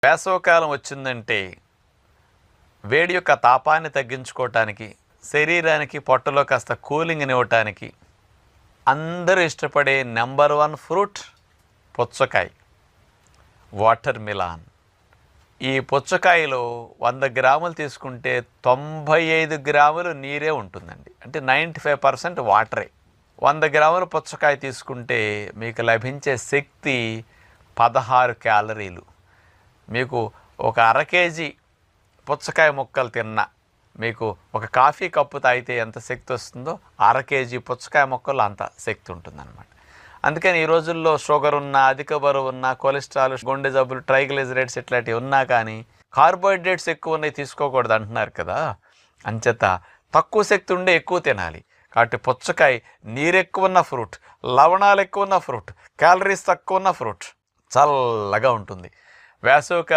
వేసవకాలం వచ్చిందంటే వేడి యొక్క తాపాన్ని తగ్గించుకోవటానికి, శరీరానికి పొట్టలో కాస్త కూలింగ్ని ఇవ్వటానికి అందరూ ఇష్టపడే నెంబర్ 1 ఫ్రూట్ పుచ్చకాయ, వాటర్ మిలాన్. ఈ పుచ్చకాయలో 100 గ్రాములు తీసుకుంటే 95 గ్రాములు నీరే ఉంటుందండి. అంటే 95% వాటరే. 100 గ్రాముల పుచ్చకాయ తీసుకుంటే మీకు లభించే శక్తి 16 క్యాలరీలు. మీకు ఒక అర కేజీ పుచ్చకాయ ముక్కలు తిన్నా మీకు ఒక కాఫీ కప్పు తాగితే ఎంత శక్తి వస్తుందో అర కేజీ పుచ్చకాయ ముక్కలు అంత శక్తి ఉంటుందన్నమాట. అందుకని ఈ రోజుల్లో షుగర్ ఉన్నా, అధిక బరువు ఉన్నా, కొలెస్ట్రాల్, గుండె జబ్బులు, ట్రైగ్లిజరైడ్స్ ఇట్లాంటివి ఉన్నా కానీ కార్బోహైడ్రేట్స్ ఎక్కువ ఉన్నాయి తీసుకోకూడదు అంటున్నారు కదా. అంచేత తక్కువ శక్తి ఉండే ఎక్కువ తినాలి. కాబట్టి పుచ్చకాయ నీరెక్కువ ఉన్న ఫ్రూట్, లవణాలు ఎక్కువ ఉన్న ఫ్రూట్, క్యాలరీస్ తక్కువ ఉన్న ఫ్రూట్, చల్లగా ఉంటుంది. వేసవికాలం